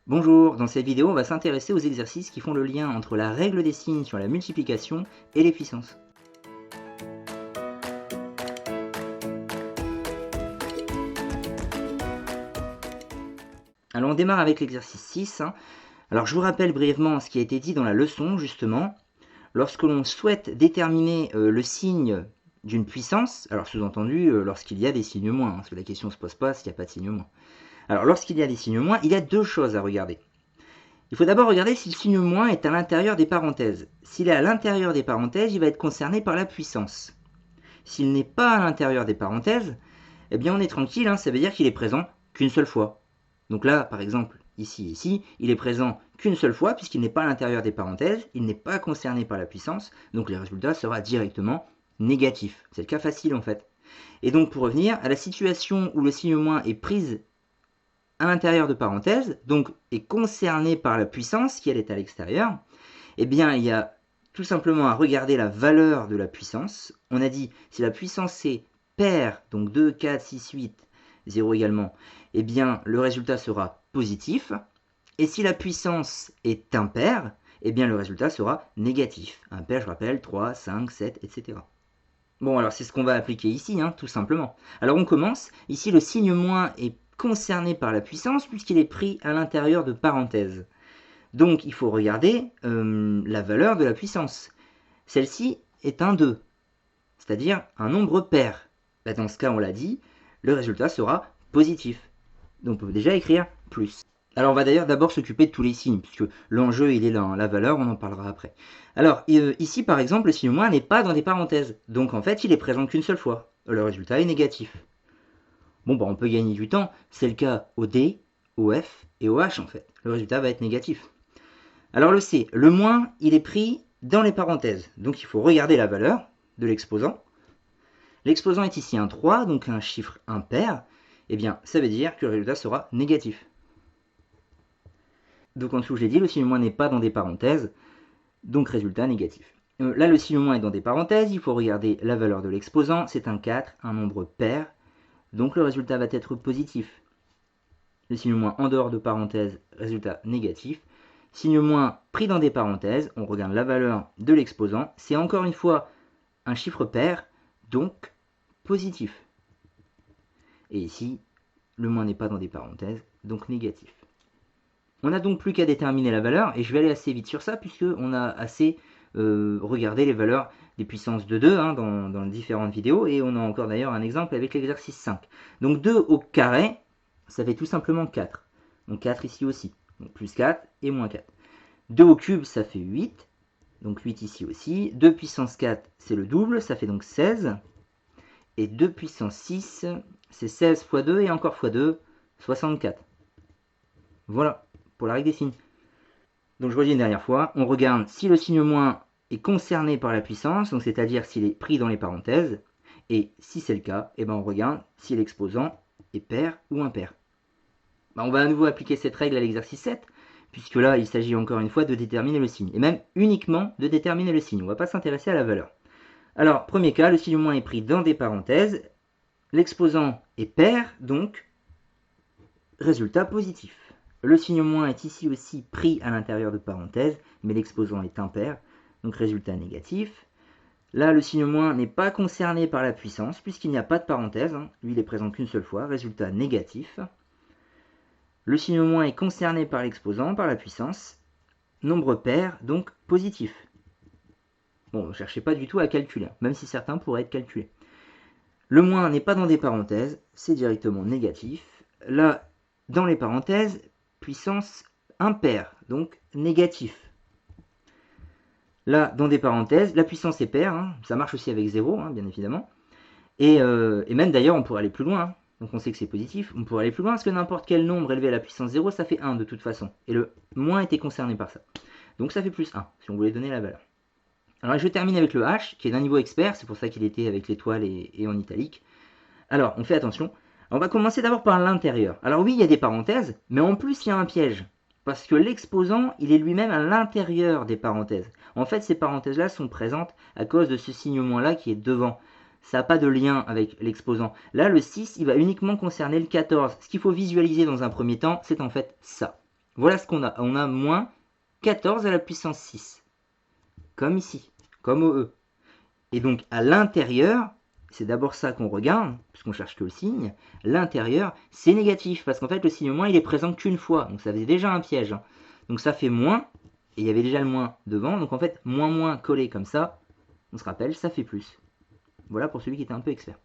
Bonjour, dans cette vidéo, on va s'intéresser aux exercices qui font le lien entre la règle des signes sur la multiplication et les puissances. Alors on démarre avec l'exercice 6. Alors je vous rappelle brièvement ce qui a été dit dans la leçon, justement. Lorsque l'on souhaite déterminer le signe d'une puissance, alors sous-entendu lorsqu'il y a des signes moins, parce que la question ne se pose pas s'il n'y a pas de signe moins. Alors lorsqu'il y a des signes moins, il y a deux choses à regarder. Il faut d'abord regarder si le signe moins est à l'intérieur des parenthèses. S'il est à l'intérieur des parenthèses, il va être concerné par la puissance. S'il n'est pas à l'intérieur des parenthèses, eh bien on est tranquille, ça veut dire qu'il est présent qu'une seule fois. Donc là, par exemple, ici, il est présent qu'une seule fois puisqu'il n'est pas à l'intérieur des parenthèses, il n'est pas concerné par la puissance, donc le résultat sera directement négatif. C'est le cas facile en fait. Et donc pour revenir à la situation où le signe moins est pris à l'intérieur de parenthèses, donc est concerné par la puissance qui elle est à l'extérieur, eh bien il y a tout simplement à regarder la valeur de la puissance. On a dit si la puissance est paire, donc 2, 4, 6, 8, 0 également, eh bien le résultat sera positif. Et si la puissance est impaire, eh bien le résultat sera négatif. Impair, je rappelle, 3, 5, 7, etc. Bon, alors c'est ce qu'on va appliquer ici, tout simplement. Alors on commence. Ici, le signe moins est concerné par la puissance puisqu'il est pris à l'intérieur de parenthèses. Donc il faut regarder la valeur de la puissance. Celle-ci est un 2, c'est-à-dire un nombre pair. Dans ce cas, on l'a dit, le résultat sera positif. Donc on peut déjà écrire plus. Alors on va d'ailleurs d'abord s'occuper de tous les signes, puisque l'enjeu il est là, la valeur, on en parlera après. Alors ici par exemple, le signe moins n'est pas dans des parenthèses, donc en fait il est présent qu'une seule fois. Le résultat est négatif. Bon, on peut gagner du temps, c'est le cas au D, au F et au H en fait. Le résultat va être négatif. Alors le C, le moins, il est pris dans les parenthèses. Donc il faut regarder la valeur de l'exposant. L'exposant est ici un 3, donc un chiffre impair. Eh bien, ça veut dire que le résultat sera négatif. Donc en dessous, je l'ai dit, le signe moins n'est pas dans des parenthèses, donc résultat négatif. Là, le signe moins est dans des parenthèses, il faut regarder la valeur de l'exposant. C'est un 4, un nombre pair, donc le résultat va être positif. Le signe moins en dehors de parenthèses, résultat négatif. Signe moins pris dans des parenthèses, on regarde la valeur de l'exposant. C'est encore une fois un chiffre pair, donc positif. Et ici, le moins n'est pas dans des parenthèses, donc négatif. On n'a donc plus qu'à déterminer la valeur, et je vais aller assez vite sur ça, puisqu'on a assez regardé les valeurs des puissances de 2 dans différentes vidéos, et on a encore d'ailleurs un exemple avec l'exercice 5. Donc 2 au carré, ça fait tout simplement 4. Donc 4 ici aussi. Donc plus 4 et moins 4. 2 au cube, ça fait 8. Donc 8 ici aussi. 2 puissance 4, c'est le double, ça fait donc 16. Et 2 puissance 6, c'est 16 fois 2 et encore fois 2, 64. Voilà, pour la règle des signes. Donc je redis une dernière fois, on regarde si le signe moins est concerné par la puissance, donc c'est-à-dire s'il est pris dans les parenthèses. Et si c'est le cas, on regarde si l'exposant est pair ou impair. On va à nouveau appliquer cette règle à l'exercice 7, puisque là, il s'agit encore une fois de déterminer le signe, et même uniquement de déterminer le signe. On ne va pas s'intéresser à la valeur. Alors, premier cas, le signe moins est pris dans des parenthèses, l'exposant est pair, donc résultat positif. Le signe moins est ici aussi pris à l'intérieur de parenthèses, mais l'exposant est impair, donc résultat négatif. Là, le signe moins n'est pas concerné par la puissance, puisqu'il n'y a pas de parenthèse. Lui, il est présent qu'une seule fois, résultat négatif. Le signe moins est concerné par l'exposant, par la puissance. Nombre pair, donc positif. Bon, ne cherchez pas du tout à calculer, même si certains pourraient être calculés. Le moins n'est pas dans des parenthèses, c'est directement négatif. Là, dans les parenthèses, puissance impair, donc négatif. Là, dans des parenthèses, la puissance est paire, ça marche aussi avec 0, bien évidemment. Et même d'ailleurs, on pourrait aller plus loin. Donc on sait que c'est positif. On pourrait aller plus loin parce que n'importe quel nombre élevé à la puissance 0, ça fait 1 de toute façon. Et le moins était concerné par ça. Donc ça fait plus 1, si on voulait donner la valeur. Alors je termine avec le H, qui est d'un niveau expert. C'est pour ça qu'il était avec l'étoile et en italique. Alors, on fait attention. On va commencer d'abord par l'intérieur. Alors oui, il y a des parenthèses, mais en plus, il y a un piège. Parce que l'exposant, il est lui-même à l'intérieur des parenthèses. En fait, ces parenthèses-là sont présentes à cause de ce signe moins-là qui est devant. Ça n'a pas de lien avec l'exposant. Là, le 6, il va uniquement concerner le 14. Ce qu'il faut visualiser dans un premier temps, c'est en fait ça. Voilà ce qu'on a. On a moins 14 à la puissance 6. Comme ici, comme au E. Et donc à l'intérieur, c'est d'abord ça qu'on regarde, puisqu'on cherche que le signe. L'intérieur, c'est négatif, parce qu'en fait le signe moins il est présent qu'une fois. Donc ça faisait déjà un piège. Donc ça fait moins, et il y avait déjà le moins devant. Donc en fait, moins collé comme ça, on se rappelle, ça fait plus. Voilà pour celui qui était un peu expert.